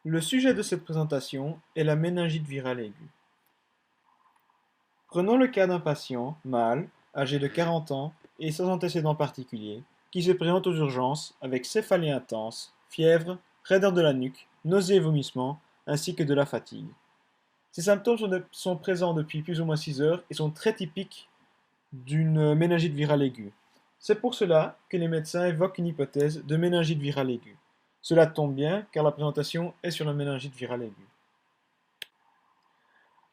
Le sujet de cette présentation est la méningite virale aiguë. Prenons le cas d'un patient, mâle, âgé de 40 ans et sans antécédents particuliers, qui se présente aux urgences avec céphalée intense, fièvre, raideur de la nuque, nausées et vomissements, ainsi que de la fatigue. Ces symptômes sont présents depuis plus ou moins 6 heures et sont très typiques d'une méningite virale aiguë. C'est pour cela que les médecins évoquent une hypothèse de méningite virale aiguë. Cela tombe bien car la présentation est sur la méningite virale aiguë.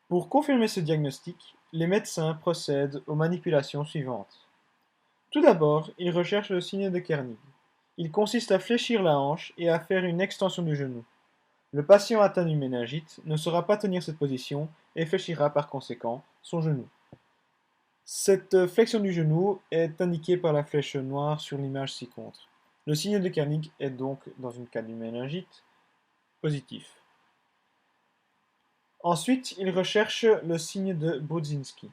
Pour confirmer ce diagnostic, les médecins procèdent aux manipulations suivantes. Tout d'abord, ils recherchent le signe de Kernig. Il consiste à fléchir la hanche et à faire une extension du genou. Le patient atteint d'une méningite ne saura pas tenir cette position et fléchira par conséquent son genou. Cette flexion du genou est indiquée par la flèche noire sur l'image ci-contre. Le signe de Kernig est donc, dans une cas d'une méningite, positif. Ensuite, il recherche le signe de Brudzinski.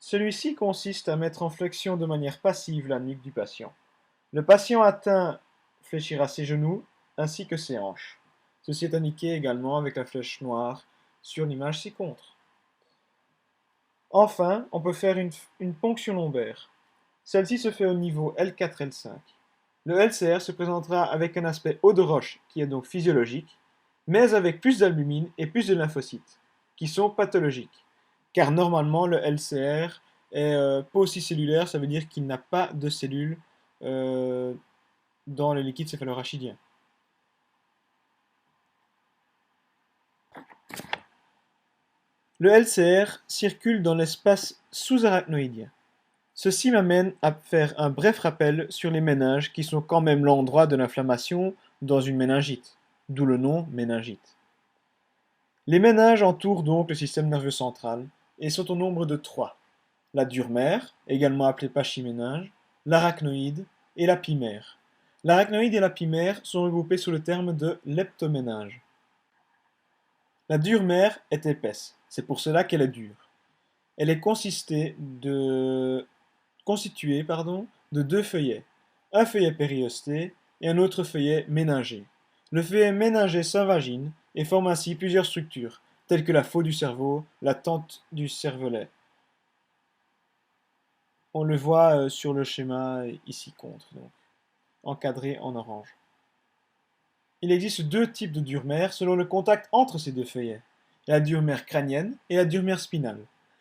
Celui-ci consiste à mettre en flexion de manière passive la nuque du patient. Le patient atteint fléchira ses genoux ainsi que ses hanches. Ceci est indiqué également avec la flèche noire sur l'image ci-contre. Enfin, on peut faire une ponction lombaire. Celle-ci se fait au niveau L4-L5. Le LCR se présentera avec un aspect haut de roche qui est donc physiologique, mais avec plus d'albumine et plus de lymphocytes, qui sont pathologiques. Car normalement, le LCR est paucicellulaire, ça veut dire qu'il n'a pas de cellules euh, dans le liquide céphalorachidien. Le LCR circule dans l'espace sous-arachnoïdien. Ceci m'amène à faire un bref rappel sur les méninges qui sont quand même l'endroit de l'inflammation dans une méningite, d'où le nom méningite. Les méninges entourent donc le système nerveux central et sont au nombre de 3. La dure mère, également appelée pachyméninge, l'arachnoïde et la pimère. L'arachnoïde et la pimère sont regroupés sous le terme de leptoméninge. La dure mère est épaisse, c'est pour cela qu'elle est dure. Elle est constituée de 2 feuillets, un feuillet périosté et un autre feuillet méningé. Le feuillet méningé s'invagine et forme ainsi plusieurs structures, telles que la faue du cerveau, la tente du cervelet. On le voit sur le schéma ici contre, donc, encadré en orange. Il existe 2 types de dure-mère selon le contact entre ces 2 feuillets. La dure-mère crânienne et la dure-mère spinale.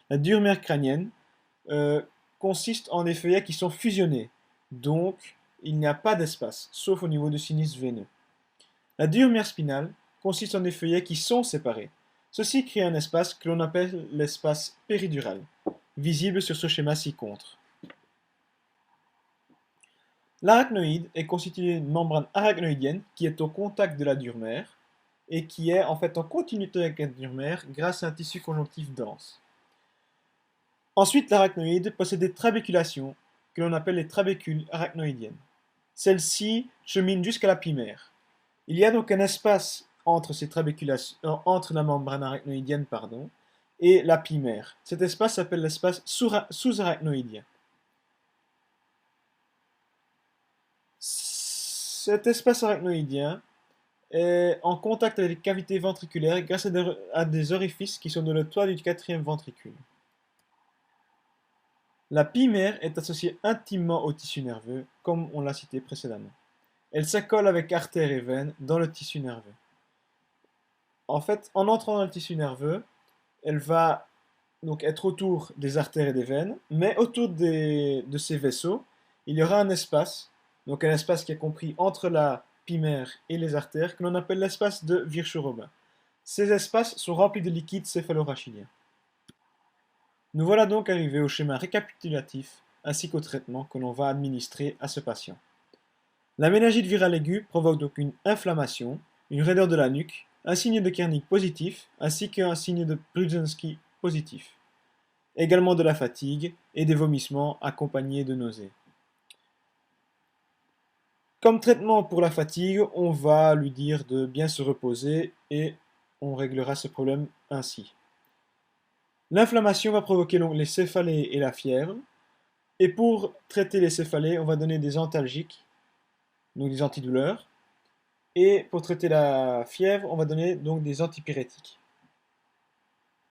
La dure-mère crânienne consiste en des feuillets qui sont fusionnés, donc il n'y a pas d'espace, sauf au niveau du sinus veineux. La dure-mère spinale consiste en des feuillets qui sont séparés. Ceci crée un espace que l'on appelle l'espace péridural, visible sur ce schéma ci-contre. L'arachnoïde est constitué d'une membrane arachnoïdienne qui est au contact de la dure-mère et qui est en fait en continuité avec la dure-mère grâce à un tissu conjonctif dense. Ensuite, l'arachnoïde possède des trabéculations que l'on appelle les trabécules arachnoïdiennes. Celles-ci cheminent jusqu'à la pimère. Il y a donc un espace entre ces trabéculations, entre la membrane arachnoïdienne et la pimère. Cet espace s'appelle l'espace sous-arachnoïdien. Cet espace arachnoïdien est en contact avec les cavités ventriculaires grâce à des orifices qui sont dans le toit du quatrième ventricule. La pimère est associée intimement au tissu nerveux, comme on l'a cité précédemment. Elle s'accole avec artères et veines dans le tissu nerveux. En fait, en entrant dans le tissu nerveux, elle va donc être autour des artères et des veines, mais autour de ces vaisseaux, il y aura un espace, donc un espace qui est compris entre la pimère et les artères, que l'on appelle l'espace de Virchow-Robin. Ces espaces sont remplis de liquide céphalorachidien. Nous voilà donc arrivés au schéma récapitulatif ainsi qu'au traitement que l'on va administrer à ce patient. La méningite virale aiguë provoque donc une inflammation, une raideur de la nuque, un signe de Kernig positif ainsi qu'un signe de Brudzinski positif. Également de la fatigue et des vomissements accompagnés de nausées. Comme traitement pour la fatigue, on va lui dire de bien se reposer et on réglera ce problème ainsi. L'inflammation va provoquer donc les céphalées et la fièvre. Et pour traiter les céphalées, on va donner des antalgiques, donc des antidouleurs. Et pour traiter la fièvre, on va donner donc des antipyrétiques.